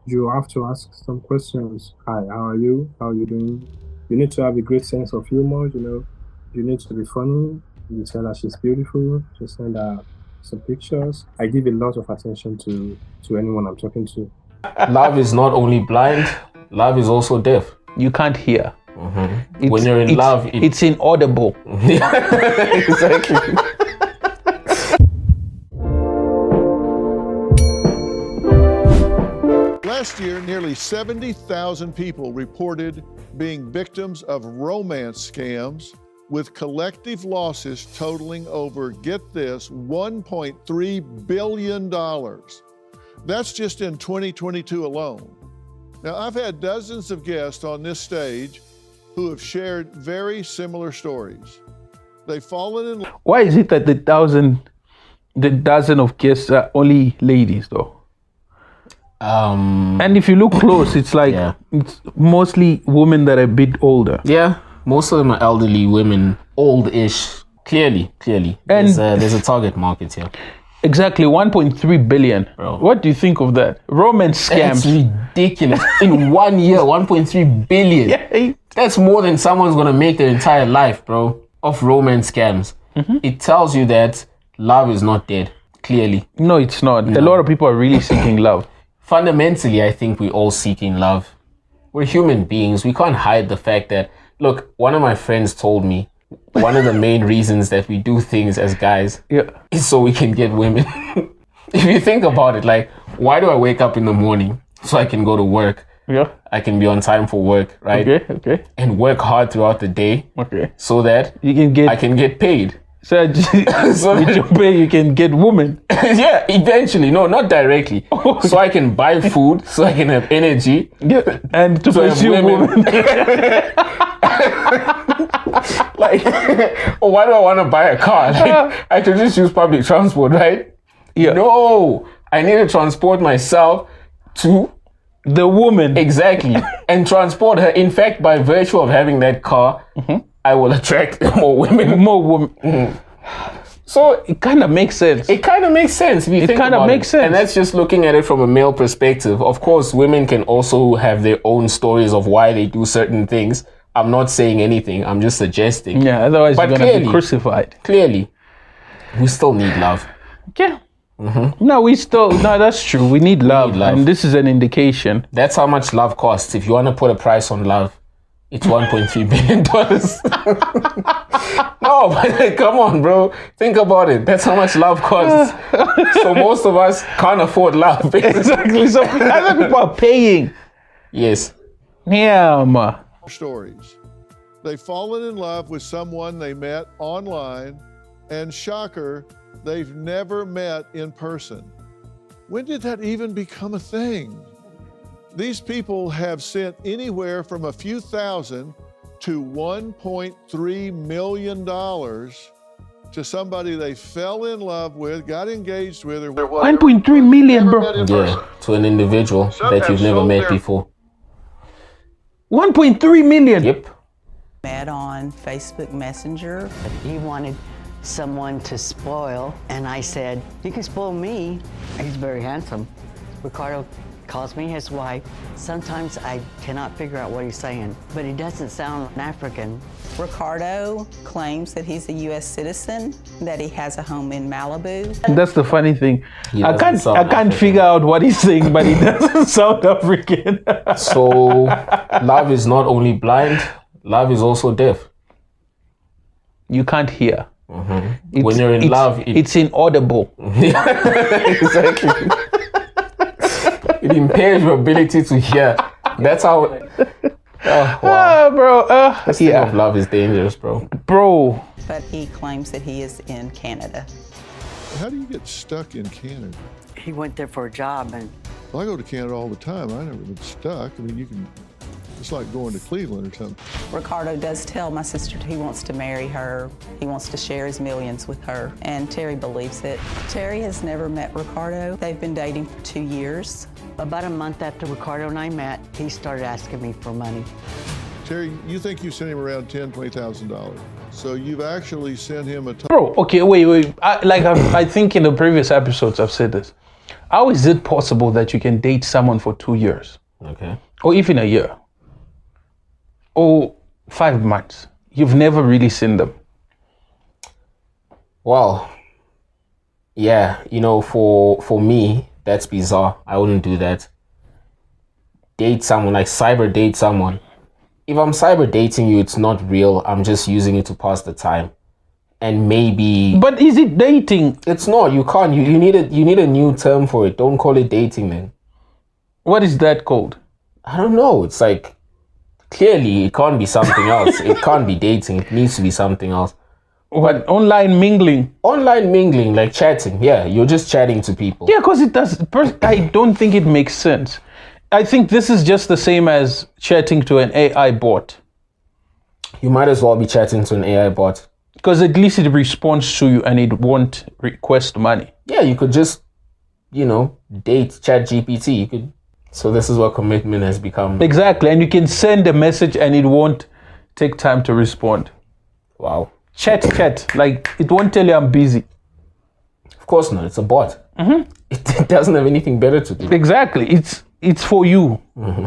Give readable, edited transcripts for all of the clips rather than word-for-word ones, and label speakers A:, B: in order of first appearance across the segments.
A: you have to ask some questions. Hi, how are you? How are you doing? You need to have a great sense of humor, you know. You need to be funny. You tell her she's beautiful. Just send her some pictures. I give a lot of attention to anyone I'm talking to.
B: Love is not only blind, love is also deaf.
C: You can't hear.
B: When you're in love,
C: it's inaudible.
B: Exactly.
D: Last year, nearly 70,000 people reported being victims of romance scams with collective losses totaling over, get this, $1.3 billion. That's just in 2022 alone. Now, I've had dozens of guests on this stage who have shared very similar stories. They've fallen in love.
C: Why is it that the dozen of guests are only ladies though? And if you look close, it's like it's mostly women that are a bit older.
B: Yeah, most of them are elderly women, old-ish. Clearly. And there's a target market here.
C: Exactly, 1.3 billion.
B: Bro.
C: What do you think of that? Romance scams.
B: That's ridiculous. In 1 year, 1.3 billion.
C: Yeah.
B: That's more than someone's gonna make their entire life, bro, of romance scams. It tells you that love is not dead. Clearly.
C: No, it's not. A lot of people are really seeking love.
B: Fundamentally, I think we're all seeking love. We're human beings. We can't hide the fact that, look, one of my friends told me one of the main reasons that we do things as guys is so we can get women. If you think about it, like, why do I wake up in the morning? So I can go to work.
C: Yeah.
B: I can be on time for work, right?
C: Okay.
B: And work hard throughout the day.
C: Okay.
B: So that I can get paid.
C: So with your pay, you can get women.
B: Yeah, eventually. No, not directly. So I can buy food, so I can have energy.
C: Yeah, and to pursue women.
B: Like, oh, why do I want to buy a car? Like, I could just use public transport, right?
C: Yeah.
B: No, I need to transport myself to
C: the woman.
B: Exactly. And transport her. In fact, by virtue of having that car, I will attract more women.
C: More women. So it kind of makes sense.
B: It kind of makes sense if you think about it. It kind of makes sense. And that's just looking at it from a male perspective. Of course, women can also have their own stories of why they do certain things. I'm not saying anything. I'm just suggesting.
C: Yeah, otherwise you're going to be crucified.
B: Clearly, we still need love.
C: Yeah. No, that's true. We need love. And this is an indication.
B: That's how much love costs. If you want to put a price on love, it's $1.3 billion. No, but come on, bro. Think about it. That's how much love costs. So most of us can't afford love.
C: Exactly. So other people are paying.
B: Yes.
C: Yeah.
D: Stories. They've fallen in love with someone they met online, and shocker, they've never met in person. When did that even become a thing? These people have sent anywhere from a few thousand to $1.3 million to somebody they fell in love with, got engaged with, or
C: 1.3 million, bro.
B: Yeah, to an individual that you've never met before.
C: 1.3 million.
B: Yep.
E: Met on Facebook Messenger.
F: He wanted someone to spoil, and I said, you can spoil me. He's very handsome. Ricardo calls me his wife. Sometimes I cannot figure out what he's saying, but he doesn't sound African.
E: Ricardo claims that he's a U.S. citizen, that he has a home in Malibu.
C: That's the funny thing. I can't figure out what he's saying, but he doesn't sound African.
B: So love is not only blind, love is also deaf.
C: You can't hear.
B: When you're in love,
C: it's inaudible.
B: Exactly. It impairs your ability to hear. That's how. Wow.
C: Bro.
B: This thing of love is dangerous, bro.
C: Bro.
E: But he claims that he is in Canada.
D: How do you get stuck in Canada?
F: He went there for a job, and
D: Well, I go to Canada all the time. I never been stuck. I mean, it's like going to Cleveland or something.
E: Ricardo does tell my sister he wants to marry her. He wants to share his millions with her, and Terry believes it. Terry has never met Ricardo. They've been dating for 2 years.
F: about a month after Ricardo and I met, he started asking me for money.
D: Terry, you think you sent him around $10,000, $20,000. So you've actually sent him a
C: Bro, okay, wait. I think in the previous episodes I've said this. How is it possible that you can date someone for 2 years?
B: Okay.
C: Or even a year? Or 5 months? You've never really seen them.
B: Well, yeah, for me, that's bizarre. I wouldn't do that. Date someone, like cyber date someone. If I'm cyber dating you, it's not real. I'm just using it to pass the time. And maybe...
C: But is it dating?
B: It's not. You can't. You need a new term for it. Don't call it dating then.
C: What is that called?
B: I don't know. It's like, clearly it can't be something else. It can't be dating. It needs to be something else.
C: What, online mingling?
B: Online mingling, like chatting. Yeah, you're just chatting to people.
C: Yeah, because it does. I don't think it makes sense. I think this is just the same as chatting to an AI bot.
B: You might as well be chatting to an AI bot.
C: Because at least it responds to you and it won't request money.
B: Yeah, you could just, date ChatGPT. You could. So this is what commitment has become.
C: Exactly, and you can send a message and it won't take time to respond.
B: Wow.
C: Chat, like it won't tell you I'm busy.
B: Of course not, it's a bot. Mm-hmm. It doesn't have anything better to do.
C: Exactly, it's for you.
B: Mm-hmm.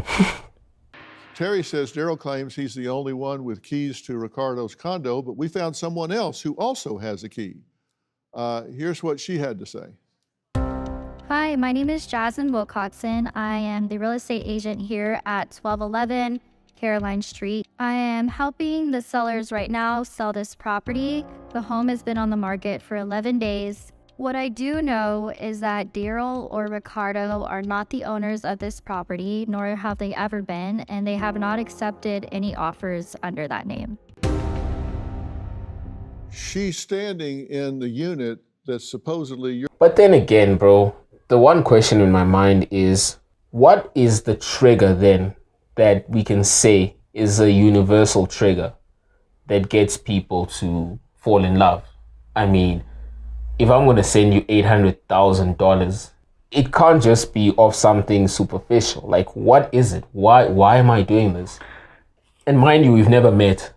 D: Terry says Daryl claims he's the only one with keys to Richardo's condo, but we found someone else who also has a key. Here's what she had to say.
G: Hi, my name is Jasmine Wilcoxon. I am the real estate agent here at 1211 Caroline Street. I am helping the sellers right now sell this property. The home has been on the market for 11 days. What I do know is that Daryl or Richardo are not the owners of this property, nor have they ever been, and they have not accepted any offers under that name.
D: She's standing in the unit that's supposedly your...
B: But then again, bro, the one question in my mind is, what is the trigger then that we can say is a universal trigger that gets people to fall in love? I mean, if I'm going to send you $800,000, it can't just be of something superficial. Like, what is it? Why am I doing this? And mind you, we've never met.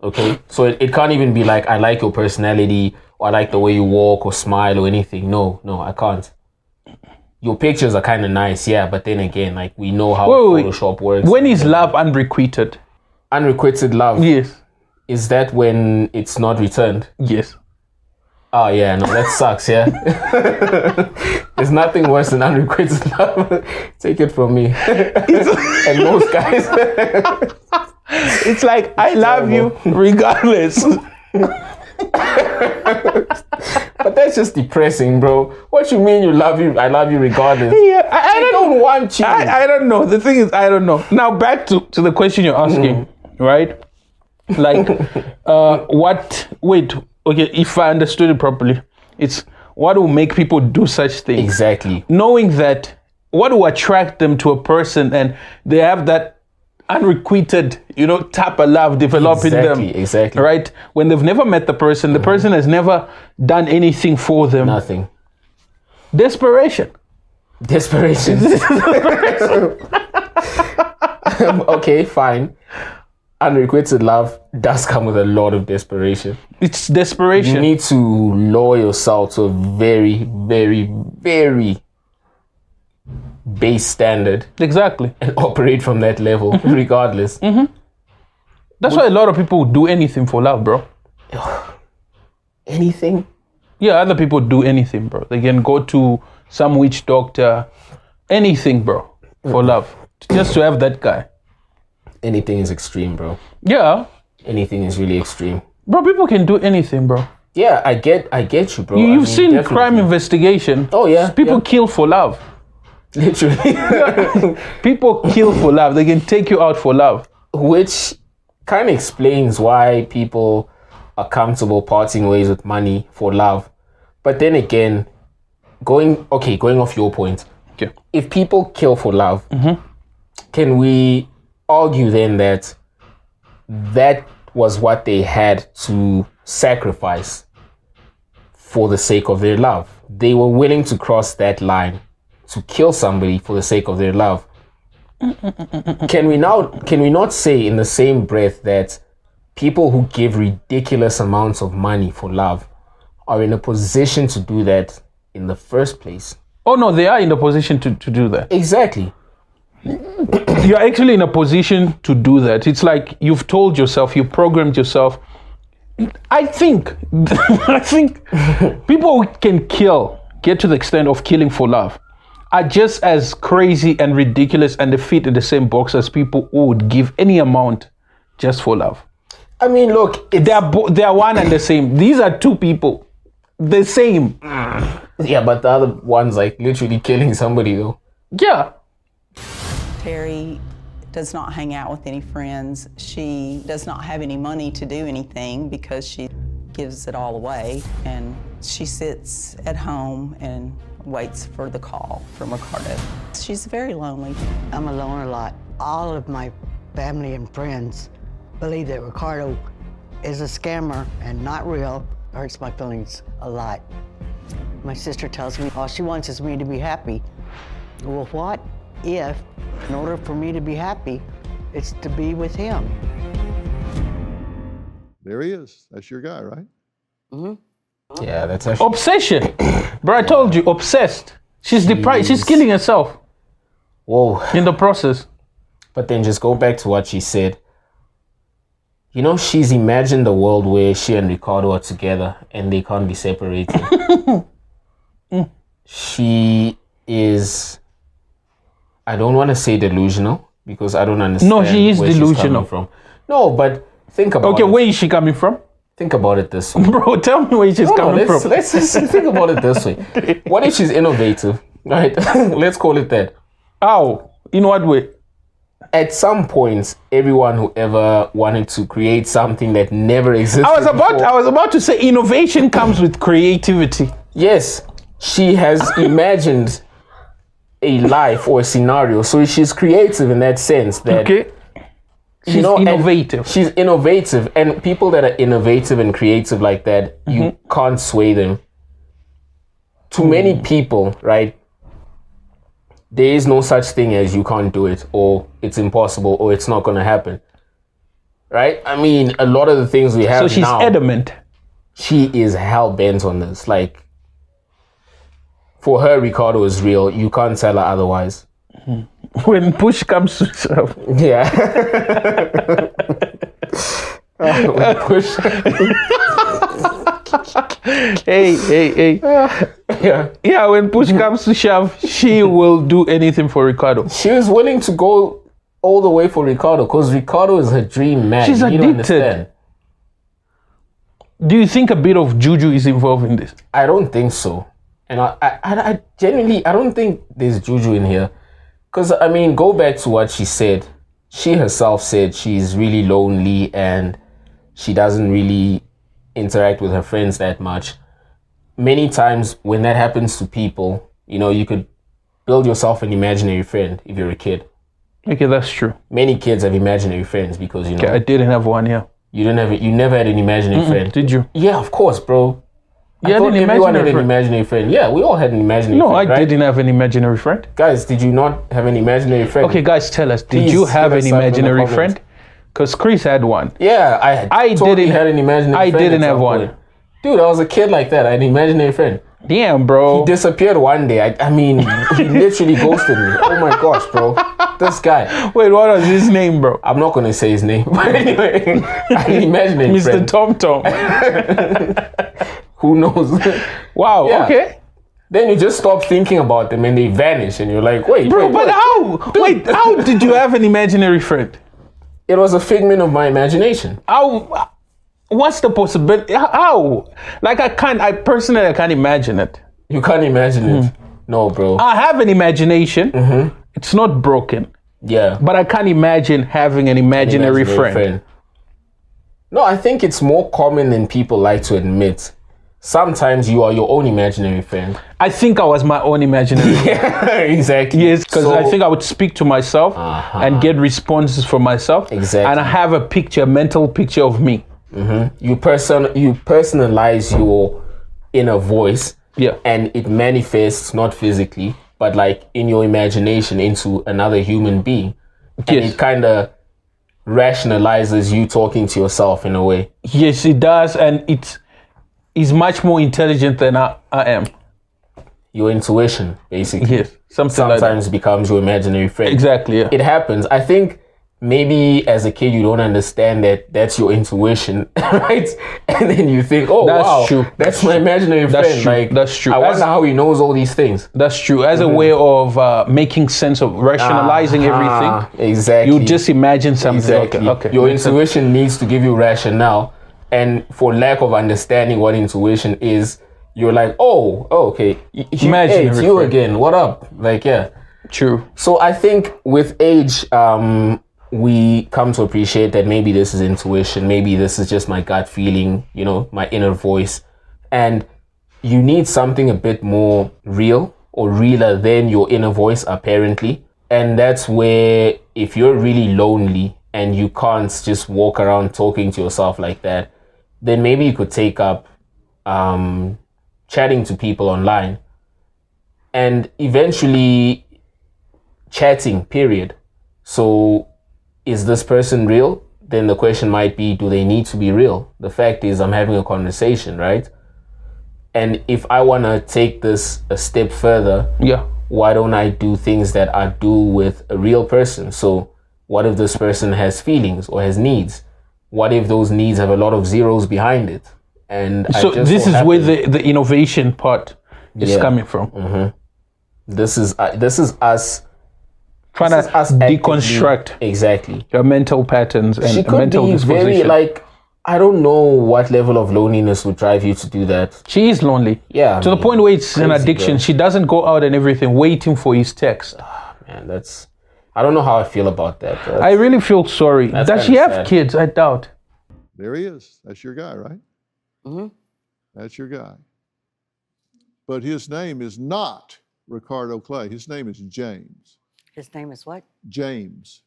B: Okay? So it can't even be like, I like your personality, or I like the way you walk or smile or anything. No, I can't. Your pictures are kind of nice, yeah, but then again, like, we know how Photoshop works.
C: When is love unrequited?
B: Unrequited love?
C: Yes.
B: Is that when it's not returned?
C: Yes.
B: Oh, yeah, no, that sucks, yeah. There's nothing worse than unrequited love. Take it from me. And most guys.
C: It's like, I love you regardless.
B: But that's just depressing, bro. What you mean I love you regardless?
C: Yeah, I
B: don't want you.
C: I don't know. The thing is, I don't know. Now back to the question you're asking, right? Like, okay, if I understood it properly, it's what will make people do such things.
B: Exactly.
C: Knowing that what will attract them to a person and they have that unrequited, type of love developing them.
B: Exactly.
C: Right? When they've never met the person has never done anything for them.
B: Nothing.
C: Desperation.
B: Okay, fine. Unrequited love does come with a lot of desperation.
C: It's desperation.
B: You need to lower yourself to a very, very, very base standard.
C: Exactly.
B: And operate from that level, regardless.
C: Mm-hmm. That's why a lot of people do anything for love, bro.
B: Anything?
C: Yeah, other people do anything, bro. They can go to some witch doctor, anything, bro, for love. Just to have that guy.
B: Anything is extreme, bro.
C: Yeah.
B: Anything is really extreme.
C: Bro, people can do anything, bro.
B: Yeah, I get you, bro.
C: You've seen definitely. Crime investigation.
B: Oh, yeah.
C: People kill for love.
B: Literally.
C: People kill for love. They can take you out for love.
B: Which kind of explains why people are comfortable parting ways with money for love. But then again, going off your point.
C: Okay.
B: If people kill for love, can we argue then that was what they had to sacrifice for the sake of their love? They were willing to cross that line to kill somebody for the sake of their love. Can we not say in the same breath that people who give ridiculous amounts of money for love are in a position to do that in the first place?
C: Oh no, they are in the position to do that.
B: Exactly.
C: You're actually in a position to do that. It's like you've told yourself, you programmed yourself. I think people who can get to the extent of killing for love, are just as crazy and ridiculous and they fit in the same box as people who would give any amount just for love.
B: I mean, look,
C: they are one and the same. These are two people, the same.
B: Yeah, but the other one's like literally killing somebody though.
C: Yeah.
E: Terry does not hang out with any friends. She does not have any money to do anything because she gives it all away. And she sits at home and waits for the call from Richardo. She's very lonely.
F: I'm alone a lot. All of my family and friends believe that Richardo is a scammer and not real. It hurts my feelings a lot. My sister tells me all she wants is me to be happy. Well, what if, in order for me to be happy, it's to be with him?
D: There he is. That's your guy, right?
F: Mm-hmm.
B: Yeah, that's actually...
C: Obsession. Bro, I told you, obsessed. She's deprived. She's killing herself.
B: Whoa.
C: In the process.
B: But then just go back to what she said. You know, she's imagined a world where she and Richardo are together and they can't be separated. She is... I don't want to say delusional because I don't understand.
C: No, she is
B: where she's
C: delusional.
B: coming from. No, but think about it.
C: Okay, where is she coming from?
B: Think about it this way.
C: Bro, tell me where she's coming from.
B: Let's just think about it this way. What if she's innovative, right? Let's call it that.
C: How? In what way?
B: At some point, everyone who ever wanted to create something that never existed
C: I was about to say innovation comes with creativity.
B: Yes, she has imagined a life or a scenario. So she's creative in that sense that...
C: Okay. She's innovative.
B: She's innovative. And people that are innovative and creative like that, you can't sway them. To many people, right, there is no such thing as you can't do it, or it's impossible, or it's not going to happen. Right? I mean, a lot of the things we have now... So
C: she's adamant.
B: She is hell-bent on this. Like, for her, Richardo is real. You can't tell her otherwise.
C: When push comes to shove.
B: Yeah. When push.
C: Hey. Yeah, when push comes to shove, she will do anything for Richardo.
B: She was willing to go all the way for Richardo because Richardo is her dream man.
C: She's
B: you
C: addicted.
B: Don't understand.
C: Do you think a bit of juju is involved in this?
B: I don't think so. And I genuinely, I don't think there's juju in here. Because, I mean, go back to what she said. She herself said she's really lonely and she doesn't really interact with her friends that much. Many times when that happens to people, you know, you could build yourself an imaginary friend if you're a kid.
C: Okay, that's true.
B: Many kids have imaginary friends because, you know...
C: Okay, I didn't have one, yeah.
B: You never had an imaginary friend.
C: Did you?
B: Yeah, of course, bro. I thought everyone had an imaginary friend. Yeah, we all had an imaginary friend.
C: No, I didn't have an imaginary friend.
B: Guys, did you not have an imaginary friend?
C: Okay, guys, tell us. Did you have an imaginary friend? Because Chris had one.
B: Yeah, I totally had an imaginary friend.
C: I didn't have one.
B: Dude, I was a kid like that. I had an imaginary friend.
C: Damn, bro.
B: He disappeared one day. I mean, he literally ghosted me. Oh my gosh, bro. This guy.
C: Wait, what was his name, bro?
B: I'm not going to say his name. But anyway, I had an imaginary friend.
C: Mr. Tom Tom.
B: Who knows?
C: Wow, yeah. Okay.
B: Then you just stop thinking about them and they vanish and you're like, wait.
C: Bro, but how? Wait, how did you have an imaginary friend?
B: It was a figment of my imagination.
C: How? What's the possibility? How? Like I personally can't imagine it.
B: You can't imagine it? No, bro.
C: I have an imagination. It's not broken.
B: Yeah.
C: But I can't imagine having an imaginary friend.
B: No, I think it's more common than people like to admit. Sometimes you are your own imaginary friend.
C: I think I was my own imaginary friend.
B: Yeah, exactly.
C: Yes, because I think I would speak to myself and get responses from myself.
B: Exactly.
C: And I have a mental picture of me.
B: You personalize your inner voice.
C: Yeah.
B: And it manifests not physically, but like in your imagination into another human being. And it kind of rationalizes you talking to yourself in a way.
C: Yes, it does. And it's much more intelligent than I am.
B: your intuition, basically.
C: Yes, sometimes
B: it becomes your imaginary friend.
C: Exactly, yeah.
B: It happens. I think maybe as a kid you don't understand that that's your intuition, right? And then you think, oh,
C: that's
B: wow,
C: true.
B: That's my imaginary friend.
C: True.
B: Like,
C: that's true.
B: I wonder how he knows all these things.
C: That's true. As a way of making sense of rationalizing everything.
B: Exactly.
C: You just imagine something.
B: Exactly.
C: Okay.
B: Your intuition needs to give you rationale. And for lack of understanding what intuition is, you're like, okay. Hey, it's you again. What up? Like, yeah.
C: True.
B: So I think with age, we come to appreciate that maybe this is intuition, maybe this is just my gut feeling, my inner voice. And you need something a bit more real or realer than your inner voice, apparently. And that's where if you're really lonely and you can't just walk around talking to yourself like that, then maybe you could take up chatting to people online and eventually chatting, period. So is this person real? Then the question might be, do they need to be real? The fact is, I'm having a conversation, right? And if I want to take this a step further, why don't I do things that I do with a real person? So what if this person has feelings or has needs? What if those needs have a lot of zeros behind it? And
C: so this is where the innovation part is coming from.
B: Mm-hmm. This is us
C: trying to deconstruct
B: exactly
C: your mental patterns and
B: she could
C: mental
B: be
C: disposition.
B: Very I don't know what level of loneliness would drive you to do that.
C: She is lonely.
B: Yeah.
C: To the point where it's an addiction. Girl. She doesn't go out and everything, waiting for his text.
B: Man, I don't know how I feel about that.
C: I really feel sorry. Does she have kids? I doubt.
D: There he is. That's your guy, right?
F: Mm-hmm.
D: That's your guy. But his name is not Richardo Clay. His name is James.
F: His name is what?
D: James.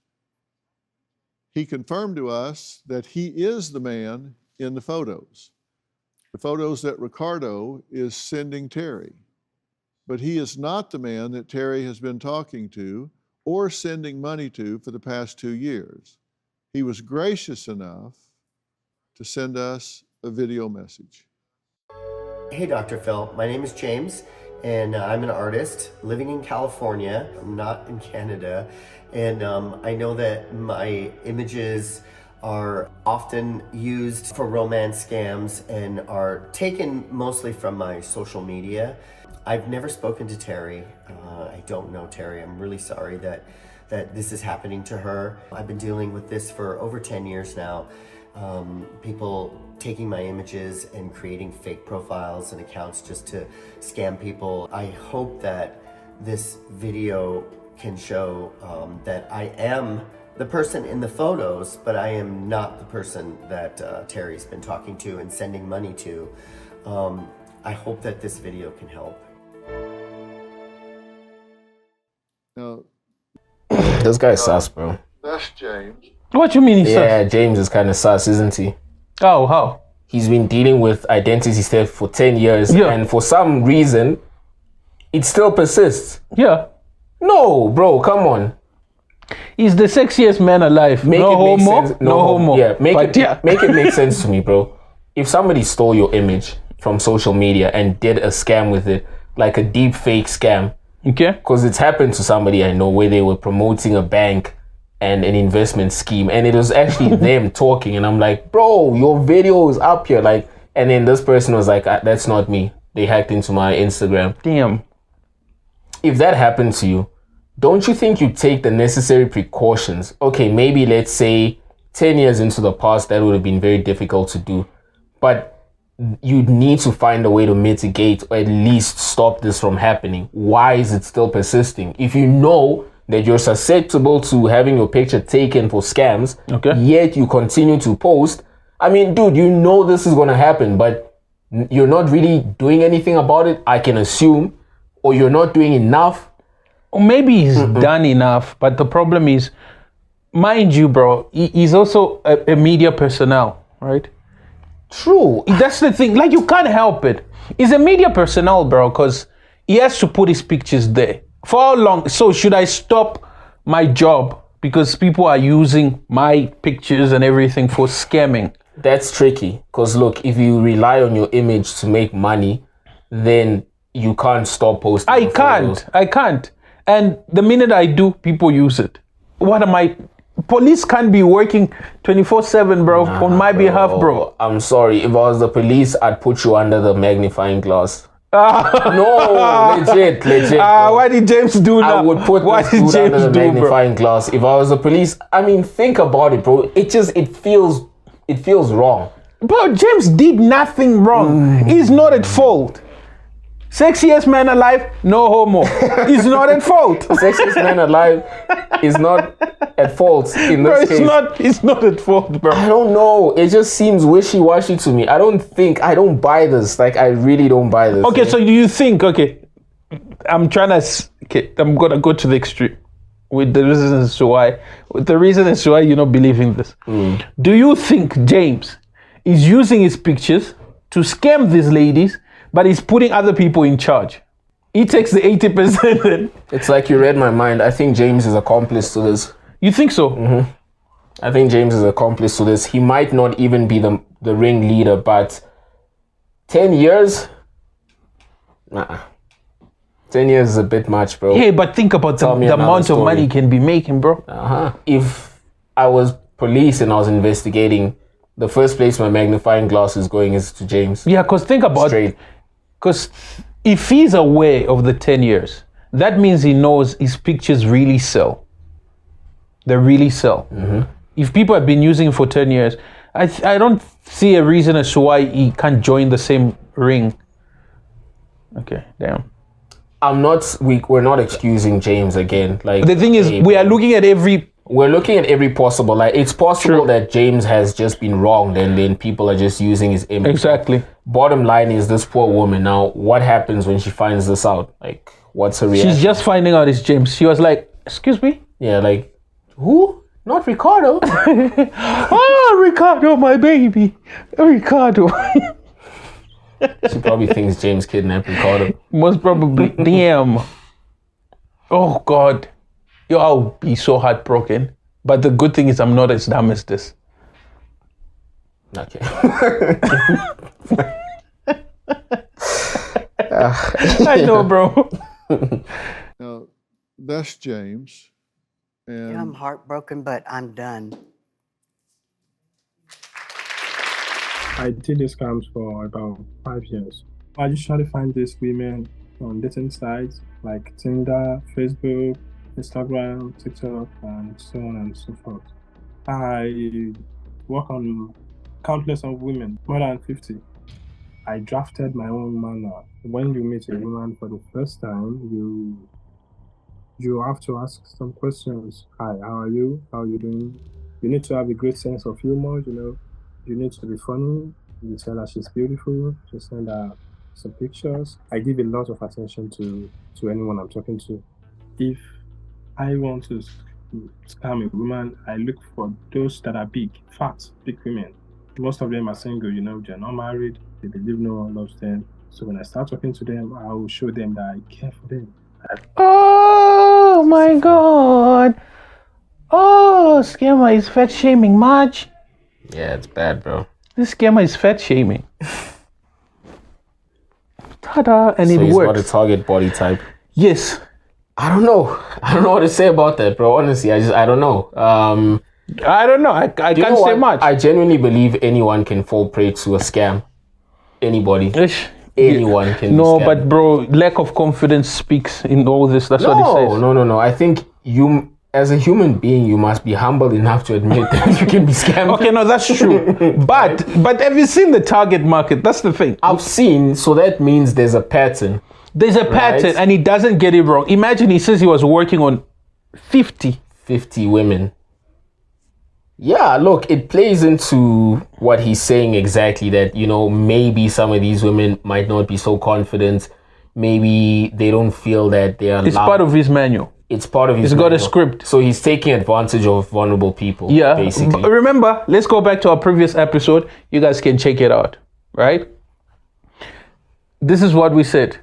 D: He confirmed to us that he is the man in the photos that Richardo is sending Terry. But he is not the man that Terry has been talking to or sending money to for the past 2 years. He was gracious enough to send us a video message.
H: Hey, Dr. Phil. My name is James, and I'm an artist living in California. I'm not in Canada. And I know that my images are often used for romance scams and are taken mostly from my social media. I've never spoken to Terry. I don't know Terry. I'm really sorry that this is happening to her. I've been dealing with this for over 10 years now. People taking my images and creating fake profiles and accounts just to scam people. I hope that this video can show that I am the person in the photos, but I am not the person that Terry's been talking to and sending money to. I hope that this video can help.
D: Now,
B: this guy's sus, bro.
D: That's James.
C: What you mean he's sus?
B: Yeah, James is kind of sus, isn't he?
C: Oh, how?
B: He's been dealing with identity theft for 10 years, and for some reason, it still persists.
C: Yeah.
B: No, bro, come on.
C: He's the sexiest man alive. No homo. No homo.
B: Yeah, make it make sense to me, bro. If somebody stole your image from social media and did a scam with it, like a deep fake scam,
C: okay?
B: Because it's happened to somebody I know where they were promoting a bank and an investment scheme, and it was actually them talking, and I'm like, bro, your video is up here, like, and then this person was like, that's not me. They hacked into my Instagram.
C: Damn.
B: If that happened to you, don't you think you take the necessary precautions? Okay, maybe let's say 10 years into the past, that would have been very difficult to do, but you need to find a way to mitigate or at least stop this from happening. Why is it still persisting? If you know that you're susceptible to having your picture taken for scams, yet you continue to post, I mean, dude, you know this is going to happen, but you're not really doing anything about it, I can assume, or you're not doing enough.
C: Or maybe he's done enough, but the problem is, mind you, bro, he's also a media personnel, right?
B: True.
C: That's the thing. Like, you can't help it. He's a media personnel, bro, because he has to put his pictures there. For how long? So should I stop my job because people are using my pictures and everything for scamming?
B: That's tricky. Because look, if you rely on your image to make money, then you can't stop posting.
C: I can't. And the minute I do, people use it. What am I? Police can't be working 24/7, bro, on my behalf, bro.
B: I'm sorry. If I was the police, I'd put you under the magnifying glass. No, legit.
C: What did James do now?
B: I would put this dude under the magnifying glass. If I was the police, I mean, think about it, bro. It feels wrong.
C: Bro, James did nothing wrong. He's not at fault. Sexiest man alive, no homo. He's not at fault.
B: Sexiest man alive is not at fault in this case.
C: It's not at fault, bro.
B: I don't know. It just seems wishy-washy to me. I don't buy this. Like, I really don't buy this.
C: Okay, so do you think, I'm gonna go to the extreme with the reason as to why. You're not believing this. Do you think James is using his pictures to scam these ladies, but he's putting other people in charge? He takes the 80%.
B: It's like you read my mind. I think James is accomplice to this.
C: You think so?
B: Mm-hmm. I think James is accomplice to this. He might not even be the ring leader, but 10 years? Nah. 10 years is a bit much, bro.
C: Hey, but think about the amount of money he can be making, bro.
B: If I was police and I was investigating, the first place my magnifying glass is going is to James.
C: Yeah, because think about it. Because if he's aware of the 10 years, that means he knows his pictures really sell. They really sell.
B: Mm-hmm.
C: If people have been using it for 10 years, I don't see a reason as to why he can't join the same ring. Okay, damn.
B: We're not excusing James again. Like,
C: the thing is, we're looking at every
B: possible. Like, it's possible that James has just been wronged and then people are just using his image.
C: Exactly.
B: Bottom line is this poor woman. Now, what happens when she finds this out? Like, what's her reaction?
C: She's just finding out it's James. She was like, excuse me?
B: Yeah, like, who? Not Richardo.
C: Oh, Richardo, my baby. Richardo.
B: She probably thinks James kidnapped Richardo.
C: Most probably. Damn. Oh, God. Yo, I'll be so heartbroken. But the good thing is I'm not as dumb as this.
B: Okay.
C: I know, bro.
D: Now, that's James. And
F: I'm heartbroken, but I'm done.
A: I did these scams for about 5 years. I just try to find these women on dating sites like Tinder, Facebook, Instagram, TikTok, and so on and so forth. I work on countless of women, more than 50. I drafted my own manual. When you meet a woman for the first time, you have to ask some questions. Hi, how are you? How are you doing? You need to have a great sense of humor, you know. You need to be funny. You tell her she's beautiful. You send her some pictures. I give a lot of attention to anyone I'm talking to. If I want to scam a woman, I look for those that are big, fat, big women. Most of them are single, you know, they're not married. They believe no one loves them. So when I start talking to them, I will show them that I care for them.
C: Oh my God. Oh, scammer is fat shaming much.
B: Yeah, it's bad, bro.
C: This scammer is fat shaming. Ta-da, and
B: so
C: it
B: he's
C: works.
B: Got a target body type.
C: Yes.
B: I don't know what to say about that, bro. Honestly, I don't know.
C: I don't know. I can't say much.
B: I genuinely believe anyone can fall prey to a scam. Anybody. Anyone can.
C: No, but bro, lack of confidence speaks in all this. That's what it says.
B: No. I think you, as a human being, you must be humble enough to admit that you can be scammed.
C: Okay, no, that's true. but have you seen the target market? That's the thing.
B: I've seen, so that means there's a pattern.
C: There's a pattern, and he doesn't get it wrong. Imagine he says he was working on 50
B: women. Yeah, look, it plays into what he's saying exactly, that, you know, maybe some of these women might not be so confident. Maybe they don't feel that they are.
C: It's part of his manual.
B: It's part of his
C: manual. Got a script.
B: So he's taking advantage of vulnerable people.
C: Yeah,
B: basically.
C: Remember, let's go back to our previous episode. You guys can check it out, right? This is what we said.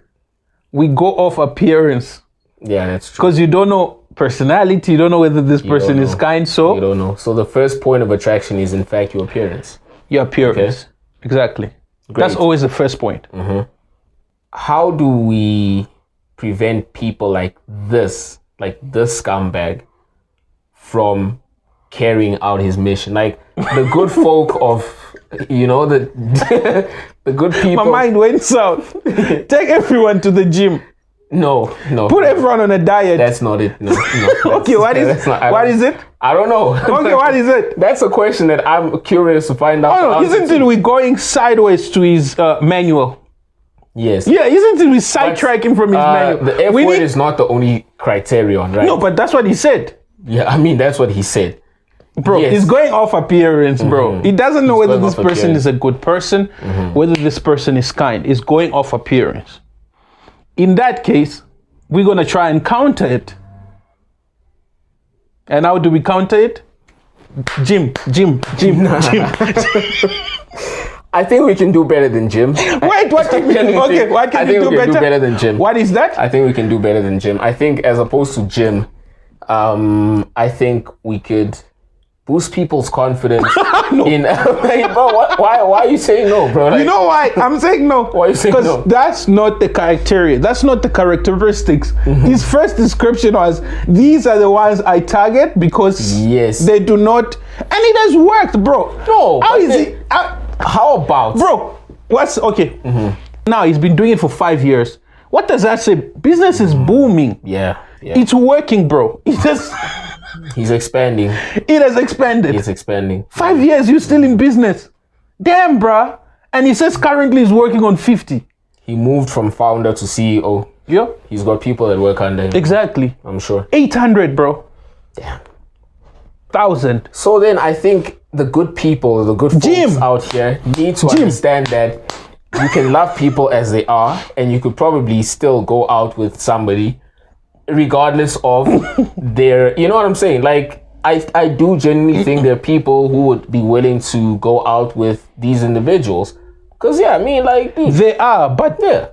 C: We go off appearance.
B: Yeah, that's true.
C: Because you don't know personality, you don't know whether this person is kind, so
B: you don't know. So the first point of attraction is in fact your appearance.
C: Your appearance. Okay. Exactly. Great. That's always the first point.
B: Mm-hmm. how do we prevent people like this scumbag, from carrying out his mission? Like the good folk of, the the good people.
C: My mind went south. Take everyone to the gym.
B: No.
C: Put everyone on a diet.
B: That's not it. No.
C: Okay, what is it?
B: I don't know.
C: Okay, what is it?
B: That's a question that I'm curious to find out.
C: Oh no, isn't it we going sideways to his manual?
B: Yes.
C: Yeah, isn't it we sidetracking from his manual?
B: The F word is not the only criterion, right?
C: No, but that's what he said.
B: Yeah, I mean, that's what he said.
C: Bro,
B: Yes.
C: he's going off appearance, bro. He doesn't know whether this person is a good person, whether this person is kind. He's going off appearance. In that case, we're going to try and counter it. And how do we counter it? Gym.
B: I think we can do better than gym.
C: Wait, what can we do? Okay, what can we do better?
B: Do better than gym.
C: What is that?
B: I think we can do better than gym. I think as opposed to gym, I think we could boost people's confidence in. Bro, why are you saying no, bro? Like,
C: you know why I'm saying no?
B: Why are you saying no?
C: Because that's not the criteria. That's not the characteristics. His first description was, these are the ones I target because they do not, and it has worked, bro.
B: No.
C: How is it?
B: How about,
C: bro? What's okay? Now he's been doing it for 5 years. What does that say? Business is booming.
B: Yeah.
C: It's working, bro.
B: He's expanding.
C: It has expanded.
B: He's expanding.
C: 5 years, you're still in business. Damn, bruh. And he says currently he's working on 50.
B: He moved from founder to CEO.
C: Yeah.
B: He's got people that work under him.
C: Exactly.
B: I'm sure.
C: 800, bro.
B: Damn.
C: 1,000.
B: So then I think the good people, the good folks out here need to understand that you can love people as they are, and you could probably still go out with somebody regardless of their, you know what I'm saying? Like, I do genuinely think there are people who would be willing to go out with these individuals. Because, yeah, I mean, like, dude,
C: they are, but I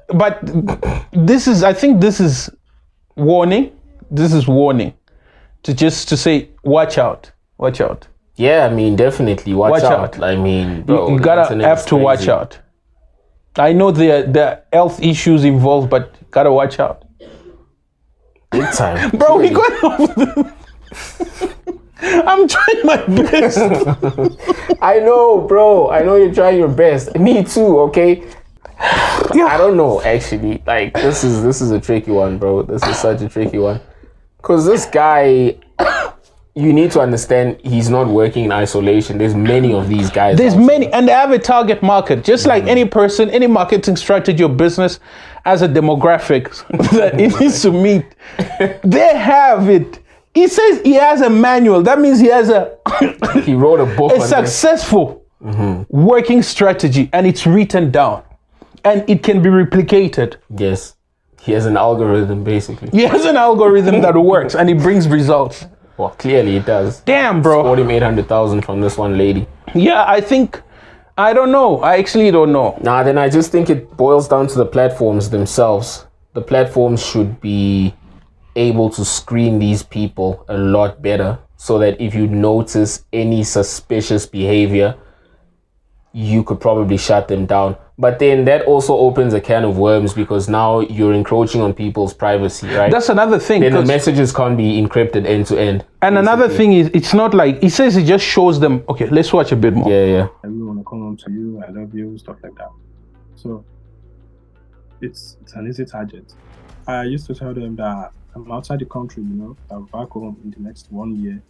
C: think this is warning. This is warning to say, watch out.
B: Yeah, I mean, definitely watch out. I mean, bro,
C: you gotta have to watch out. I know there are health issues involved, but gotta watch out.
B: Big time.
C: Bro, we got over I'm trying my best.
B: I know, bro. I know you're trying your best. Me too, okay? Yeah. I don't know, actually. Like, this is a tricky one, bro. This is such a tricky one. Because this guy, you need to understand, he's not working in isolation. There's many of these guys.
C: There's many, and they have a target market. Just like any person, any marketing strategy or business has a demographic that it needs to meet. They have it. He says he has a manual. That means he has
B: he wrote a book
C: a successful working strategy, and it's written down. And it can be replicated.
B: Yes. He has an algorithm, basically.
C: He has an algorithm that works, and it brings results.
B: Well, clearly it does.
C: Damn, bro.
B: Scored him 800,000 from this one lady.
C: Yeah, I don't know. I actually don't know.
B: Nah, then I just think it boils down to the platforms themselves. The platforms should be able to screen these people a lot better so that if you notice any suspicious behavior, you could probably shut them down. But then that also opens a can of worms because now you're encroaching on people's privacy, right?
C: That's another thing.
B: Then the messages can't be encrypted end to end.
C: And another thing is, it's not like, he says he just shows them, okay, let's watch a bit more.
B: Yeah.
A: I really want to come home to you, I love you, stuff like that. So it's an easy target. I used to tell them that I'm outside the country, I'm back home in the next 1 year.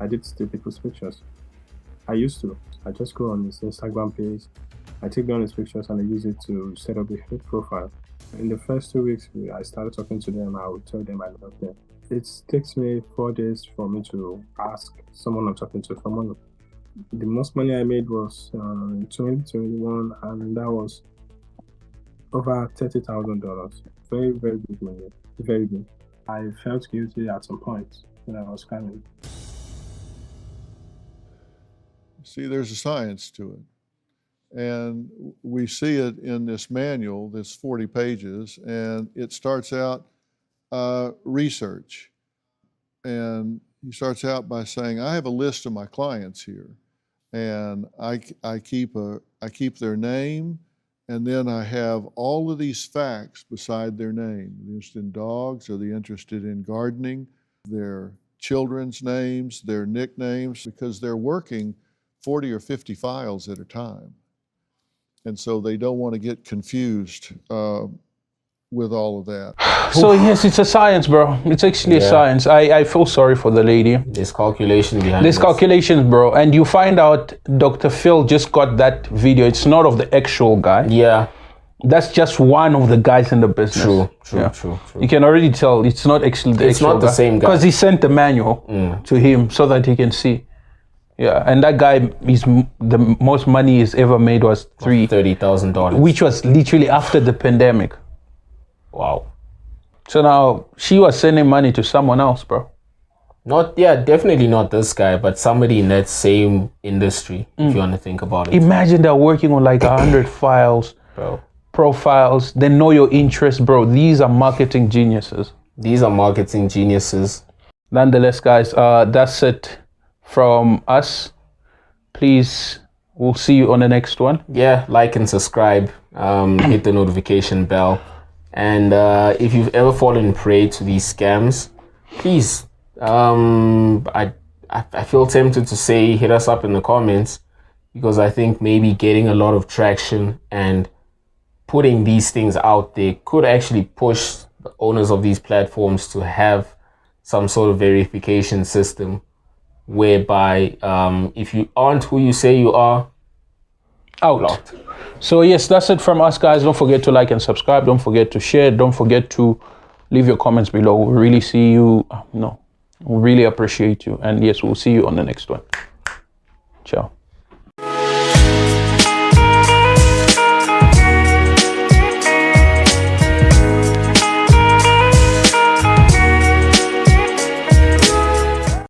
A: I did steal people's pictures. I used to. I just go on his Instagram page, I take down his pictures and I use it to set up a fake profile. In the first 2 weeks, I started talking to them. I would tell them I love them. It takes me 4 days for me to ask someone I'm talking to for money. The most money I made was in 2021, and that was over $30,000. Very, very big money. Very big. I felt guilty at some point when I was scamming.
D: See, there's a science to it. And we see it in this manual, this 40 pages, and it starts out research. And he starts out by saying, I have a list of my clients here, and I keep their name, And then I have all of these facts beside their name. They're interested in dogs, are they interested in gardening, their children's names, their nicknames, because they're working 40 or 50 files at a time. And so they don't want to get confused with all of that.
C: So yes, it's a science, bro. It's actually a science. I feel sorry for the lady.
B: There's calculation behind
C: There's calculations, bro. And you find out Dr. Phil just got that video. It's not of the actual guy.
B: Yeah.
C: That's just one of the guys in the business.
B: True.
C: You can already tell it's not actually the actual guy.
B: It's not the same guy.
C: Because he sent the manual to him so that he can see. Yeah, and that guy, the most money he's ever made was
B: $30,000.
C: Which was literally after the pandemic.
B: Wow.
C: So now she was sending money to someone else, bro.
B: Definitely not this guy, but somebody in that same industry, if you want to think about it.
C: Imagine they're working on like 100 files,
B: bro.
C: Profiles. They know your interests, bro. These are marketing geniuses. Nonetheless, guys, that's it from us. Please, we'll see you on the next one.
B: Yeah, like and subscribe. Hit the notification bell. And if you've ever fallen prey to these scams, please, I feel tempted to say hit us up in the comments, because I think maybe getting a lot of traction and putting these things out there could actually push the owners of these platforms to have some sort of verification system whereby if you aren't who you say you are,
C: out. So yes, that's it from us, guys. Don't forget to like and subscribe. Don't forget to share. Don't forget to leave your comments below. We really see you. We really appreciate you. And yes, we'll see you on the next one. Ciao.